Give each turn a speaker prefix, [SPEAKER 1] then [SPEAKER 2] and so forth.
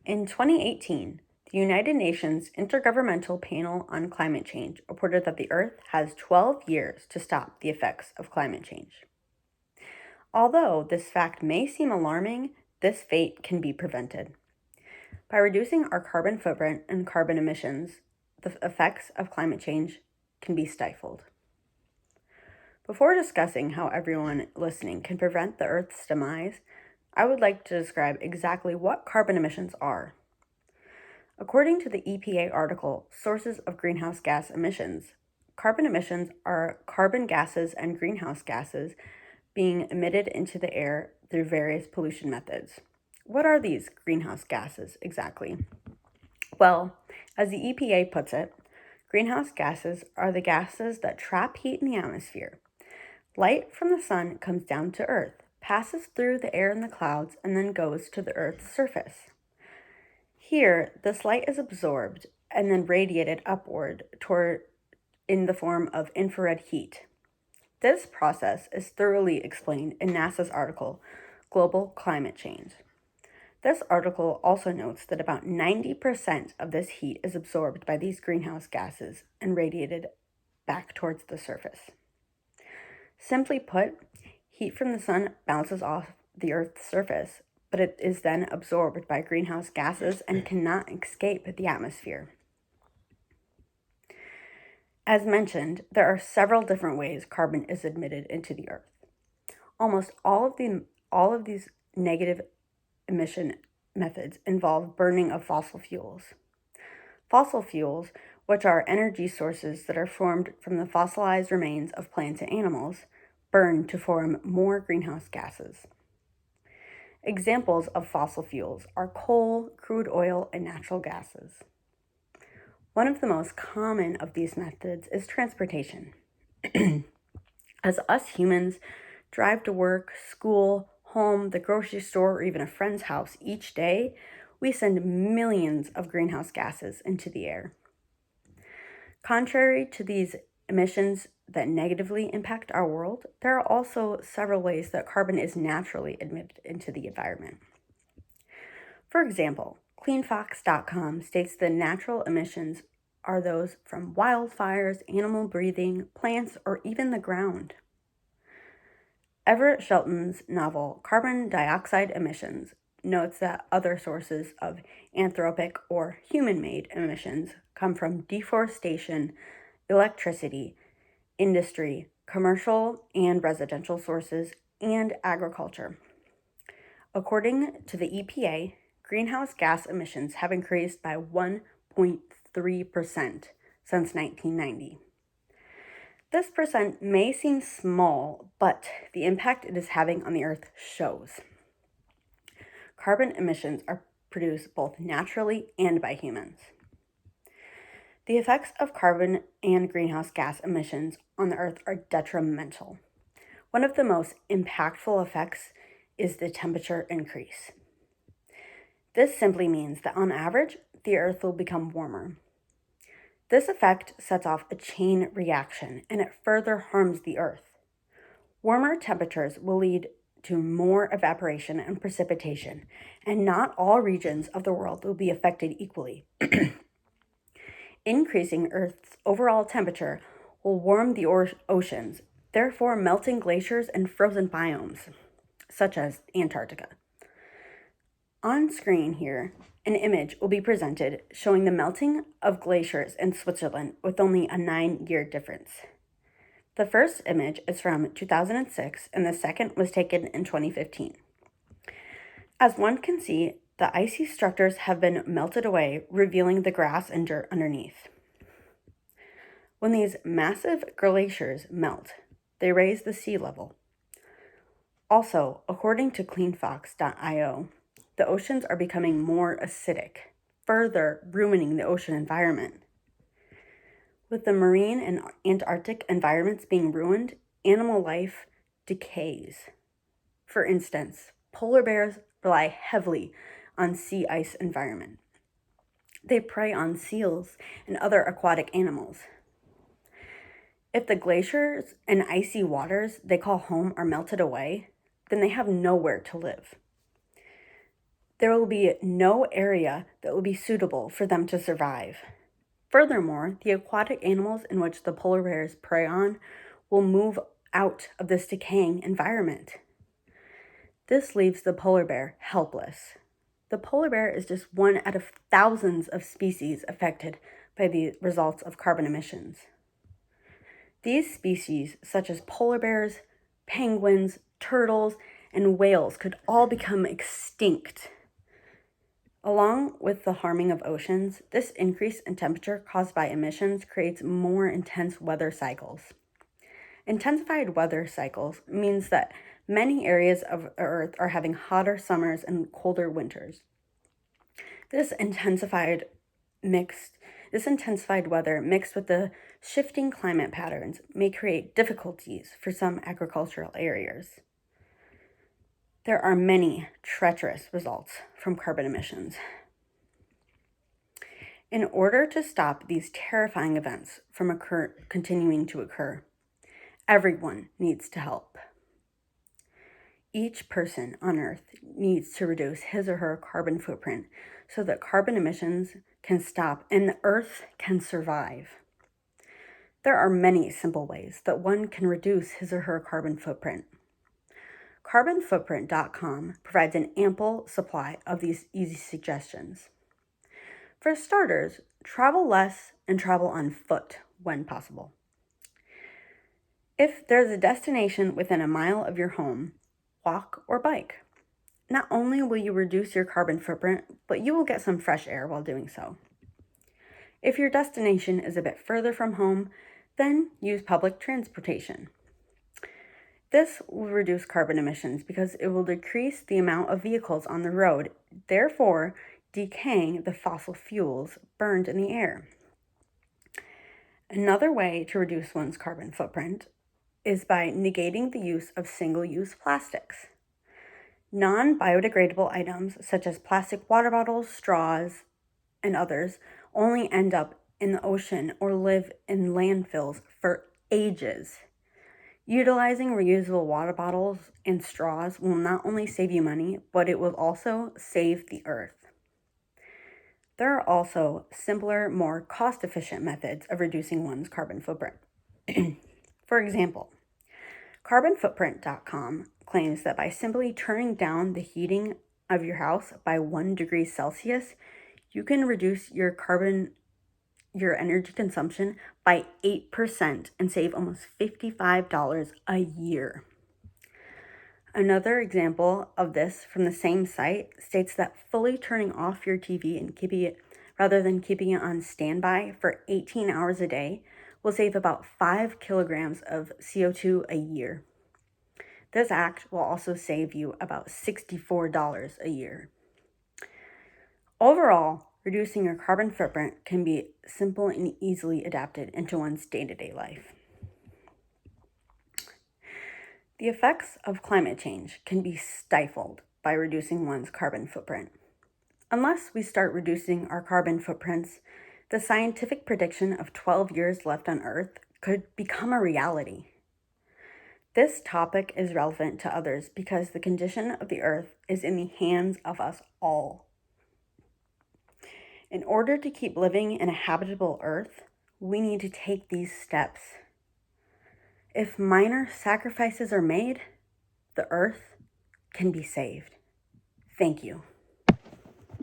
[SPEAKER 1] In 2018, the United Nations Intergovernmental Panel on Climate Change reported that the Earth has 12 years to stop the effects of climate change. Although this fact may seem alarming, this fate can be prevented. By reducing our carbon footprint and carbon emissions, the effects of climate change can be stifled. Before discussing how everyone listening can prevent the Earth's demise, I would like to describe exactly what carbon emissions are. According to the EPA article, Sources of Greenhouse Gas Emissions, carbon emissions are carbon gases and greenhouse gases being emitted into the air through various pollution methods. What are these greenhouse gases exactly? Well, as the EPA puts it, greenhouse gases are the gases that trap heat in the atmosphere. Light from the sun comes down to Earth, passes through the air and the clouds, and then goes to the Earth's surface. Here, this light is absorbed and then radiated upward in the form of infrared heat. This process is thoroughly explained in NASA's article, Global Climate Change. This article also notes that about 90% of this heat is absorbed by these greenhouse gases and radiated back towards the surface. Simply put, heat from the sun bounces off the Earth's surface, but it is then absorbed by greenhouse gases and cannot escape the atmosphere. As mentioned, there are several different ways carbon is emitted into the Earth. Almost all of these negative emission methods involve burning of fossil fuels. Fossil fuels, which are energy sources that are formed from the fossilized remains of plants and animals, burn to form more greenhouse gases. Examples of fossil fuels are coal, crude oil, and natural gases. One of the most common of these methods is transportation. As us humans drive to work, school, home, the grocery store, or even a friend's house each day, we send millions of greenhouse gases into the air. Contrary to these emissions that negatively impact our world, there are also several ways that carbon is naturally emitted into the environment. For example, cleanfox.com states the natural emissions are those from wildfires, animal breathing, plants, or even the ground. Everett Shelton's novel, Carbon Dioxide Emissions, notes that other sources of anthropic or human-made emissions come from deforestation, electricity, industry, commercial and residential sources, and agriculture. According to the EPA, greenhouse gas emissions have increased by 1.3% since 1990. This percent may seem small, but the impact it is having on the Earth shows. Carbon emissions are produced both naturally and by humans. The effects of carbon and greenhouse gas emissions on the Earth are detrimental. One of the most impactful effects is the temperature increase. This simply means that on average, the Earth will become warmer. This effect sets off a chain reaction, and it further harms the Earth. Warmer temperatures will lead to more evaporation and precipitation, and not all regions of the world will be affected equally. Increasing Earth's overall temperature will warm the oceans, therefore melting glaciers and frozen biomes, such as Antarctica. On screen here, an image will be presented showing the melting of glaciers in Switzerland with only a 9-year difference. The first image is from 2006 and the second was taken in 2015. As one can see, the icy structures have been melted away, revealing the grass and dirt underneath. When these massive glaciers melt, they raise the sea level. Also, according to cleanfox.io, the oceans are becoming more acidic, further ruining the ocean environment. With the marine and Antarctic environments being ruined, animal life decays. For instance, polar bears rely heavily on sea ice environment. They prey on seals and other aquatic animals. If the glaciers and icy waters they call home are melted away, then they have nowhere to live. There will be no area that will be suitable for them to survive. Furthermore, the aquatic animals in which the polar bears prey on will move out of this decaying environment. This leaves the polar bear helpless. The polar bear is just one out of thousands of species affected by the results of carbon emissions. These species, such as polar bears, penguins, turtles, and whales, could all become extinct. Along with the harming of oceans, this increase in temperature caused by emissions creates more intense weather cycles. Intensified weather cycles means that many areas of Earth are having hotter summers and colder winters. This intensified weather mixed with the shifting climate patterns may create difficulties for some agricultural areas. There are many treacherous results from carbon emissions. In order to stop these terrifying events from continuing to occur, everyone needs to help. Each person on Earth needs to reduce his or her carbon footprint so that carbon emissions can stop and the Earth can survive. There are many simple ways that one can reduce his or her carbon footprint. Carbonfootprint.com provides an ample supply of these easy suggestions. For starters, travel less and travel on foot when possible. If there's a destination within a mile of your home, walk or bike. Not only will you reduce your carbon footprint, but you will get some fresh air while doing so. If your destination is a bit further from home, then use public transportation. This will reduce carbon emissions because it will decrease the amount of vehicles on the road, therefore decaying the fossil fuels burned in the air. Another way to reduce one's carbon footprint is by negating the use of single-use plastics. Non-biodegradable items such as plastic water bottles, straws, and others only end up in the ocean or live in landfills for ages. Utilizing reusable water bottles and straws will not only save you money, but it will also save the Earth. There are also simpler, more cost-efficient methods of reducing one's carbon footprint. For example, carbonfootprint.com claims that by simply turning down the heating of your house by 1 degree Celsius, you can reduce your energy consumption by 8% and save almost $55 a year. Another example of this from the same site states that fully turning off your TV and rather than keeping it on standby for 18 hours a day will save about 5 kilograms of CO2 a year. This act will also save you about $64 a year. Overall, reducing your carbon footprint can be simple and easily adapted into one's day-to-day life. The effects of climate change can be stifled by reducing one's carbon footprint. Unless we start reducing our carbon footprints, the scientific prediction of 12 years left on Earth could become a reality. This topic is relevant to others because the condition of the Earth is in the hands of us all. In order to keep living in a habitable Earth, we need to take these steps. If minor sacrifices are made, the Earth can be saved. Thank you.